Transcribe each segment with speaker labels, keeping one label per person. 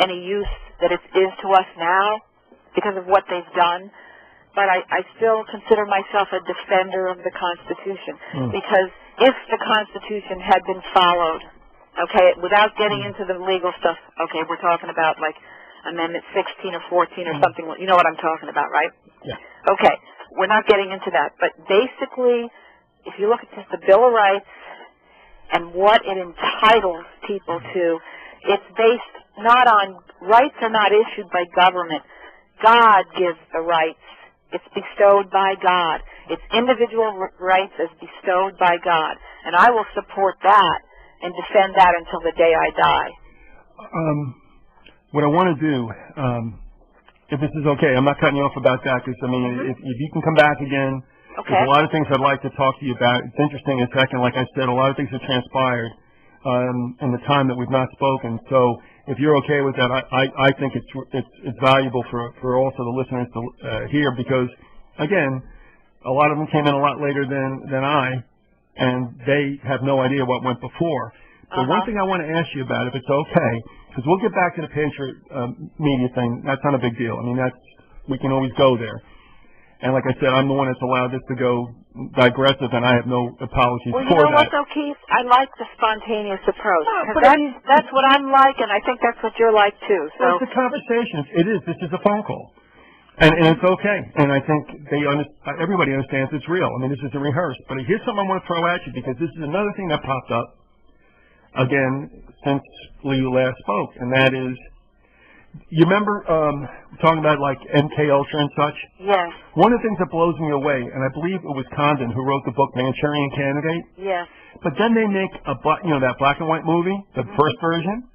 Speaker 1: any use that it is to us now because of what they've done. But I still consider myself a defender of the Constitution, because if the Constitution had been followed, okay, without getting into the legal stuff, okay, we're talking about like Amendment 16 or 14 or something, you know what I'm talking about, right?
Speaker 2: Yeah.
Speaker 1: Okay, we're not getting into that, but basically, if you look at just the Bill of Rights and what it entitles people to, it's based not on, rights are not issued by government. God gives the rights. It's bestowed by God. It's individual rights as bestowed by God. And I will support that and defend that until the day I die.
Speaker 2: What I want to do, if this is okay, I'm not cutting you off about that, because, I mean, if you can come back again, there's a lot of things I'd like to talk to you about. It's interesting, in a second, like I said, a lot of things have transpired in the time that we've not spoken. So if you're okay with that, I think it's valuable for also the listeners to hear, because, again, a lot of them came in a lot later than I, and they have no idea what went before. But one thing I want to ask you about, if it's okay, because we'll get back to the Patriot media thing. That's not a big deal. I mean, we can always go there. And like I said, I'm the one that's allowed this to go digressive, and I have no apologies for that.
Speaker 1: Well, you know what, though, Keith? I like the spontaneous approach. That's what I'm like, and I think that's what you're like, too. So
Speaker 2: well, it's a conversation. It is. This is a phone call. And it's okay. And I think everybody understands it's real. I mean, this isn't rehearsed. But here's something I want to throw at you, because this is another thing that popped up, again, since we last spoke, and that is, you remember talking about like MK Ultra and such?
Speaker 1: Yes.
Speaker 2: One of the things that blows me away, and I believe it was Condon who wrote the book Manchurian Candidate.
Speaker 1: Yes.
Speaker 2: But then they make that black and white movie, the first version.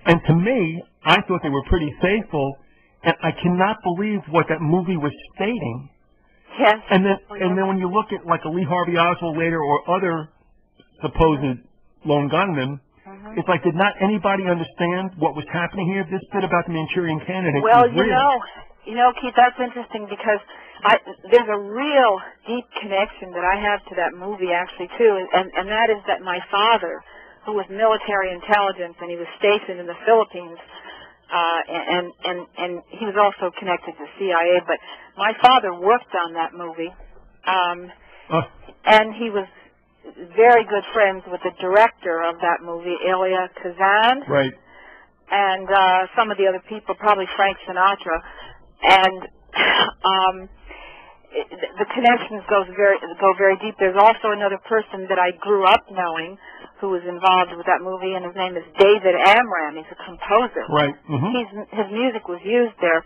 Speaker 2: And to me, I thought they were pretty faithful, and I cannot believe what that movie was stating.
Speaker 1: Yes.
Speaker 2: And then when you look at like a Lee Harvey Oswald later, or other supposed lone gunmen, it's like, did not anybody understand what was happening here? This bit about the Manchurian Candidate.
Speaker 1: Well, you know, Keith, that's interesting, because there's a real deep connection that I have to that movie, actually, too, and that is that my father, who was military intelligence, and he was stationed in the Philippines, and he was also connected to CIA, but my father worked on that movie, and he was very good friends with the director of that movie, Elia Kazan.
Speaker 2: Right.
Speaker 1: And some of the other people, probably Frank Sinatra. And the connections go very deep. There's also another person that I grew up knowing who was involved with that movie, and his name is David Amram. He's a composer.
Speaker 2: Right.
Speaker 1: His music was used there.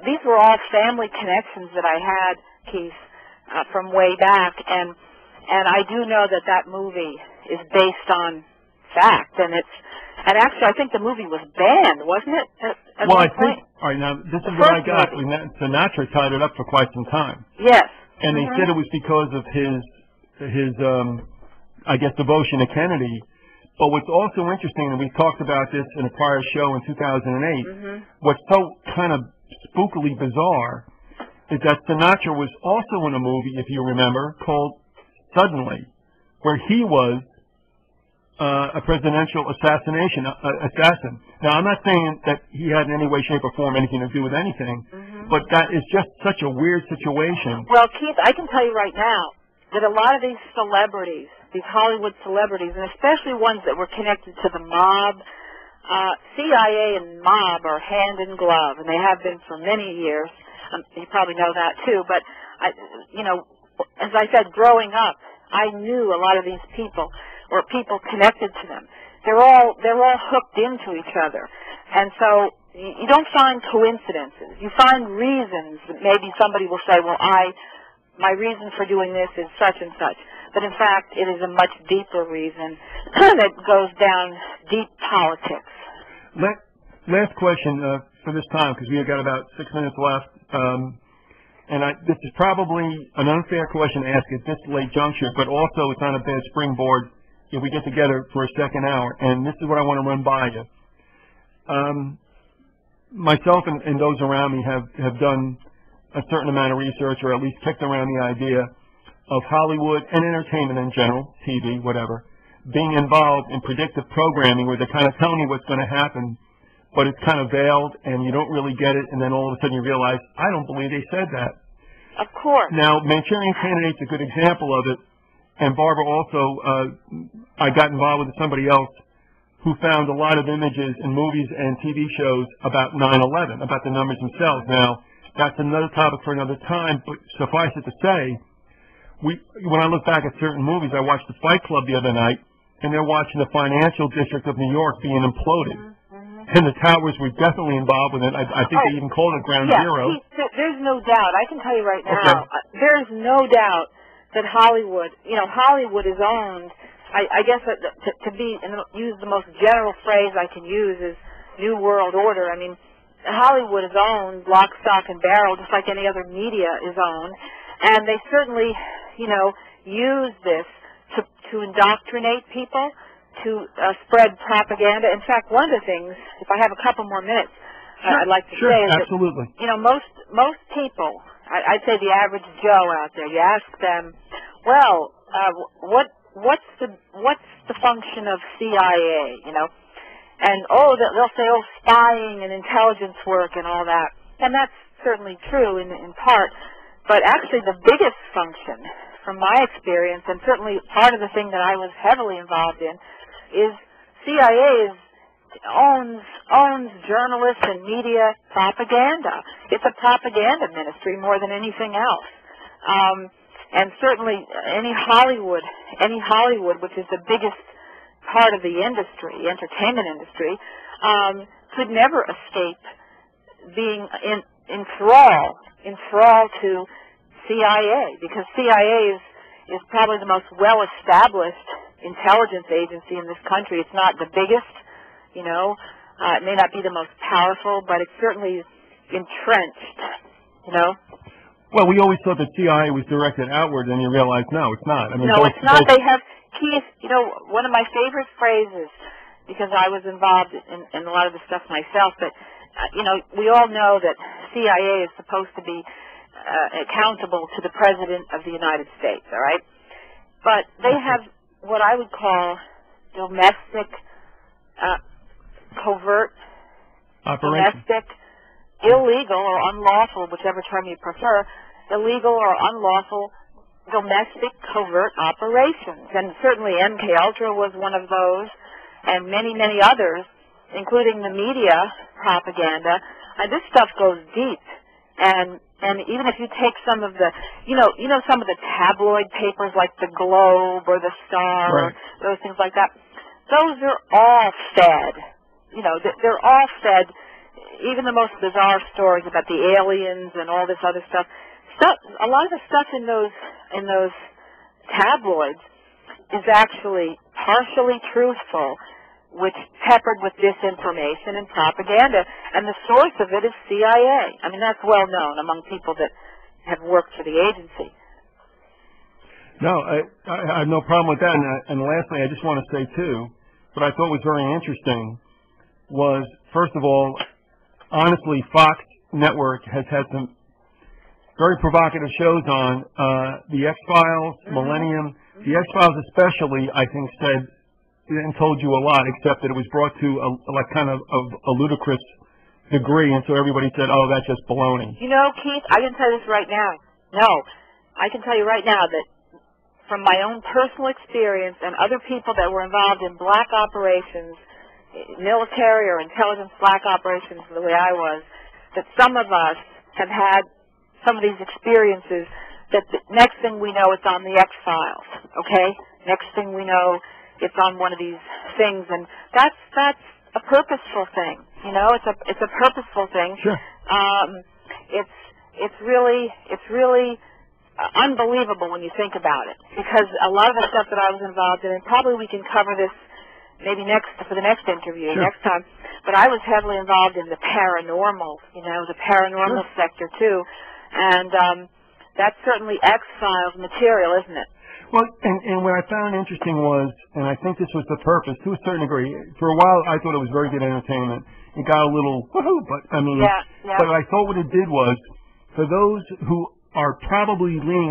Speaker 1: These were all family connections that I had, Keith, from way back, and I do know that movie is based on fact, and actually I think the movie was banned, wasn't it? At one point?
Speaker 2: All right, now this is what I got. Sinatra tied it up for quite some time.
Speaker 1: Yes.
Speaker 2: And they said it was because of his I guess, devotion to Kennedy. But what's also interesting, and we talked about this in a prior show in 2008, what's so kind of spookily bizarre is that Sinatra was also in a movie, if you remember, called Suddenly, where he was a presidential assassin. Now, I'm not saying that he had in any way, shape, or form anything to do with anything, but that is just such a weird situation.
Speaker 1: Well, Keith, I can tell you right now that a lot of these celebrities, these Hollywood celebrities, and especially ones that were connected to the mob, CIA and mob are hand in glove, and they have been for many years. You probably know that too, but as I said, growing up, I knew a lot of these people, or people connected to them. They're all hooked into each other, and so you don't find coincidences. You find reasons that maybe somebody will say, "Well, my reason for doing this is such and such," but in fact, it is a much deeper reason that goes down deep politics.
Speaker 2: Last question for this time, because we've got about 6 minutes left. And this is probably an unfair question to ask at this late juncture, but also it's on a bad springboard if we get together for a second hour. And this is what I want to run by you. Myself and those around me have done a certain amount of research, or at least kicked around the idea of Hollywood and entertainment in general, TV, whatever, being involved in predictive programming, where they're kind of telling you what's going to happen but it's kind of veiled and you don't really get it, and then all of a sudden you realize, I don't believe they said that.
Speaker 1: Of course. Now,
Speaker 2: Manchurian Candidate's a good example of it, and Barbara also, I got involved with somebody else who found a lot of images in movies and TV shows about 9/11, about the numbers themselves. Now, that's another topic for another time, but suffice it to say, when I look back at certain movies, I watched The Fight Club the other night, and they're watching the financial district of New York being imploded. And the towers were definitely involved with it. I think they even called it Ground Zero.
Speaker 1: There's no doubt. I can tell you right now, there's no doubt that Hollywood, Hollywood is owned. I guess to use the most general phrase I can use is New World Order. I mean, Hollywood is owned lock, stock, and barrel, just like any other media is owned. And they certainly, use this to indoctrinate people, to spread propaganda. In fact, one of the things, if I have a couple more minutes, I'd like to say is
Speaker 2: absolutely.
Speaker 1: that, most people, I'd say the average Joe out there, you ask them, well, what's the function of CIA, and they'll say, spying and intelligence work and all that, and that's certainly true in part, but actually the biggest function, from my experience, and certainly part of the thing that I was heavily involved in, is CIA owns journalists and media propaganda. It's a propaganda ministry more than anything else. And certainly any Hollywood, which is the biggest part of the industry, entertainment industry, could never escape being in thrall to CIA, because CIA is probably the most well-established intelligence agency in this country. It's not the biggest, it may not be the most powerful, but it's certainly entrenched,
Speaker 2: Well, we always thought that CIA was directed outward, and you realize, no, it's not. I mean,
Speaker 1: no, it's not. They have keys. One of my favorite phrases, because I was involved in a lot of the stuff myself, but, we all know that CIA is supposed to be accountable to the President of the United States, all right? But they have what I would call domestic, covert, domestic, illegal or unlawful, whichever term you prefer, illegal or unlawful domestic covert operations. And certainly MKUltra was one of those, and many, many others, including the media propaganda. And this stuff goes deep. And even if you take some of the, some of the tabloid papers like the Globe or the Star, or those things like that, those are all fed. They're all fed. Even the most bizarre stories about the aliens and all this other stuff. A lot of the stuff in those tabloids is actually partially truthful, which peppered with disinformation and propaganda, and the source of it is CIA. I mean, that's well known among people that have worked for the agency.
Speaker 2: No, I have no problem with that. And lastly, I just want to say, too, what I thought was very interesting was, first of all, honestly, Fox Network has had some very provocative shows on the X-Files, Millennium. The X-Files especially, I think, said and told you a lot, except that it was brought to a ludicrous degree, and so everybody said, oh, that's just baloney.
Speaker 1: Keith, I can tell you this right now. No, I can tell you right now that from my own personal experience and other people that were involved in black operations, military or intelligence black operations the way I was, that some of us have had some of these experiences that the next thing we know it's on the X-Files, okay? Next thing we know it's on one of these things, and that's a purposeful thing, it's a purposeful thing.
Speaker 2: Sure.
Speaker 1: It's really unbelievable when you think about it, because a lot of the stuff that I was involved in, and probably we can cover this maybe for the next interview, next time, but I was heavily involved in the paranormal, the paranormal sector too, and that's certainly X-Files material, isn't it?
Speaker 2: Well, and what I found interesting was, and I think this was the purpose, to a certain degree, for a while I thought it was very good entertainment. It got a little, woohoo, but I mean, but I thought what it did was, for those who are probably leaning